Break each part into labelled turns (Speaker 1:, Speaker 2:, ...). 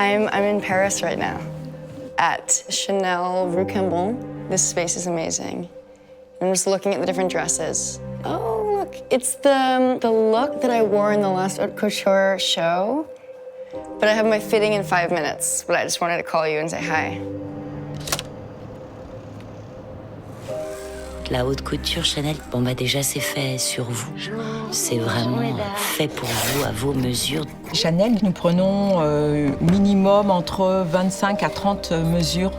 Speaker 1: I'm in Paris right now at Chanel Rue Cambon. This space is amazing. I'm just looking at the different dresses. Oh, look, it's the look that I wore in the last Haute Couture show. But I have my fitting in 5 minutes, but I just wanted to call you and say hi.
Speaker 2: La haute couture Chanel, bon bah déjà c'est fait sur vous. C'est vraiment fait pour vous, à vos mesures.
Speaker 3: Chanel, nous prenons minimum entre 25 à 30 mesures.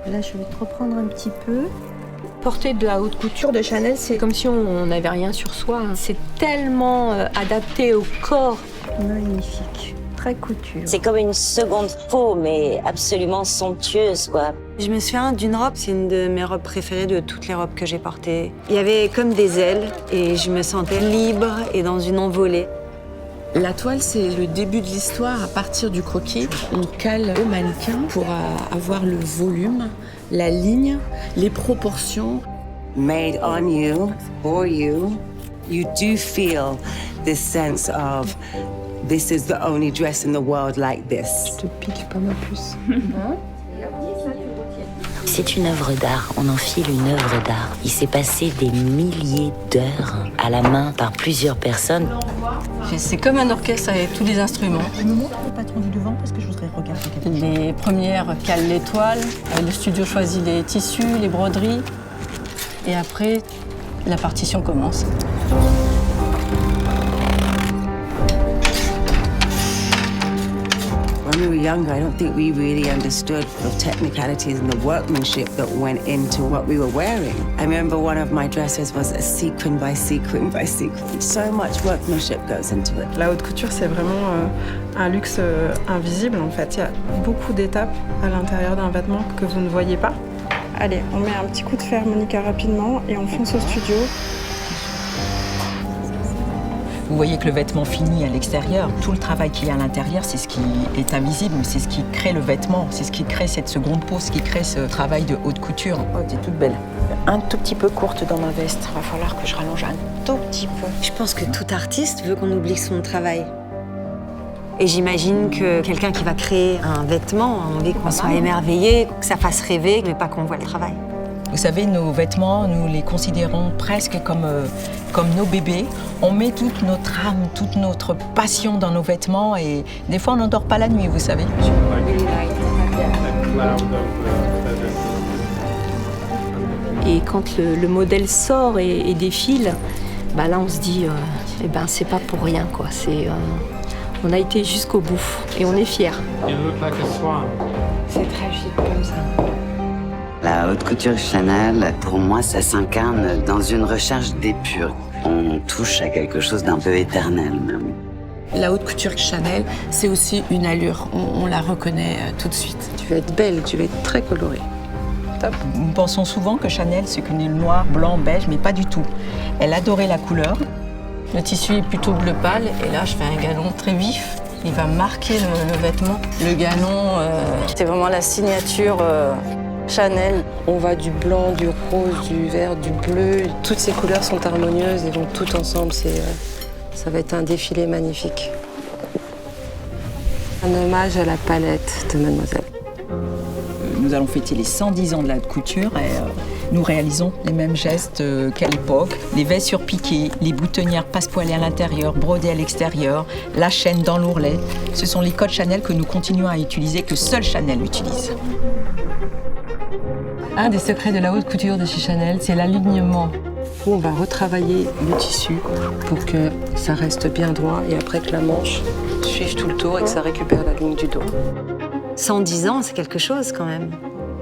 Speaker 4: Là, je vais te reprendre un petit peu. Porter de la haute couture de Chanel, c'est comme si on n'avait rien sur soi. C'est tellement adapté au corps. Magnifique, très couture.
Speaker 2: C'est comme une seconde peau, mais absolument somptueuse, quoi.
Speaker 5: Je me souviens d'une robe, c'est une de mes robes préférées de toutes les robes que j'ai portées. Il y avait comme des ailes et je me sentais libre et dans une envolée.
Speaker 6: La toile, c'est le début de l'histoire. À partir du croquis, on cale au mannequin pour avoir le volume, la ligne, les proportions.
Speaker 7: Made on you, for you, you do feel this sense of this is the only dress in the world like this.
Speaker 4: Je te pique pas ma puce.
Speaker 2: C'est une œuvre d'art, on enfile une œuvre d'art. Il s'est passé des milliers d'heures à la main par plusieurs personnes.
Speaker 8: C'est comme un orchestre avec tous les instruments.
Speaker 3: Nous montre le patron du devant parce que je voudrais regarder quelque chose.
Speaker 8: Les premières calent les toiles, le studio choisit les tissus, les broderies, et après, la partition commence.
Speaker 7: When we were younger, I don't think we really understood the technicalities and the workmanship that went into what we were wearing. I remember one of my dresses was a sequin by sequin by sequin. So much workmanship goes into it.
Speaker 9: La haute couture, c'est vraiment un luxe invisible, en fait. Il y a beaucoup d'étapes à l'intérieur d'un vêtement que vous ne voyez pas. Allez, on met un petit coup de fer, Monica, rapidement, et on fonce au studio.
Speaker 3: Vous voyez que le vêtement finit à l'extérieur. Tout le travail qu'il y a à l'intérieur, c'est ce qui est invisible, mais c'est ce qui crée le vêtement, c'est ce qui crée cette seconde peau, ce qui crée ce travail de haute couture.
Speaker 6: Oh, t'es toute belle. Un tout petit peu courte dans ma veste. Il va falloir que je rallonge un tout petit peu.
Speaker 5: Je pense que tout artiste veut qu'on oublie son travail. Et j'imagine que quelqu'un qui va créer un vêtement a envie qu'on soit émerveillé, que ça fasse rêver, mais pas qu'on voit le travail.
Speaker 3: Vous savez, nos vêtements, nous les considérons presque comme nos bébés. On met toute notre âme, toute notre passion dans nos vêtements et des fois on n'endort pas la nuit, vous savez.
Speaker 4: Et quand le modèle sort et défile, bah là on se dit, eh ben c'est pas pour rien quoi. On a été jusqu'au bout et on est fiers.
Speaker 5: C'est tragique comme ça.
Speaker 10: La haute couture Chanel, pour moi, ça s'incarne dans une recherche d'épure. On touche à quelque chose d'un peu éternel, même.
Speaker 6: La haute couture Chanel, c'est aussi une allure. On la reconnaît tout de suite.
Speaker 9: Tu vas être belle, tu vas être très colorée. Top.
Speaker 3: Nous pensons souvent que Chanel, c'est qu'une noir, blanc, beige, mais pas du tout. Elle adorait la couleur.
Speaker 8: Le tissu est plutôt bleu pâle, et là, je fais un galon très vif. Il va marquer le vêtement. Le galon, c'est vraiment la signature Chanel.
Speaker 9: On va du blanc, du rose, du vert, du bleu. Toutes ces couleurs sont harmonieuses et vont toutes ensemble. Ça va être un défilé magnifique. Un hommage à la palette de Mademoiselle.
Speaker 3: Nous allons fêter les 110 ans de la haute couture et nous réalisons les mêmes gestes qu'à l'époque. Les vestes surpiquées, les boutonnières passepoilées à l'intérieur, brodées à l'extérieur, la chaîne dans l'ourlet. Ce sont les codes Chanel que nous continuons à utiliser, que seul Chanel utilise.
Speaker 8: Un des secrets de la haute couture de chez Chanel, c'est l'alignement.
Speaker 9: On va retravailler le tissu pour que ça reste bien droit et après que la manche suive tout le tour et que ça récupère la ligne du dos.
Speaker 5: 110 ans, c'est quelque chose quand même.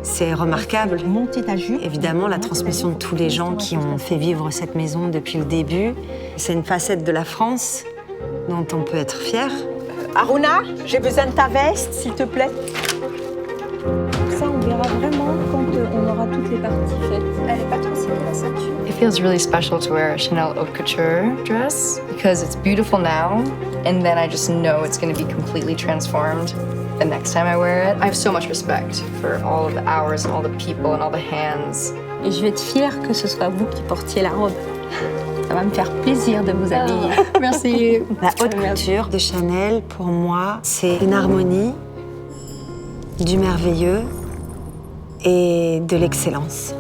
Speaker 5: C'est remarquable.
Speaker 3: Monter ta jupe.
Speaker 5: Évidemment, la transmission de tous les gens qui ont fait vivre cette maison depuis le début. C'est une facette de la France dont on peut être fier.
Speaker 3: Aruna, j'ai besoin de ta veste, s'il te plaît.
Speaker 4: Ça, on verra vraiment quand on aura toutes les parties faites. Elle est pas trop serrée, la ceinture.
Speaker 1: It feels really special to wear a Chanel haute couture dress because it's beautiful now, and then I just know it's going to be completely transformed the next time I wear it. I have so much respect for all of the hours and all the people and all the hands.
Speaker 4: Et je vais être fière que ce soit vous qui portiez la robe. Ça va me faire plaisir de vous habiller.
Speaker 1: Merci.
Speaker 5: La haute couture de Chanel, pour moi, c'est une harmonie du merveilleux et de l'excellence.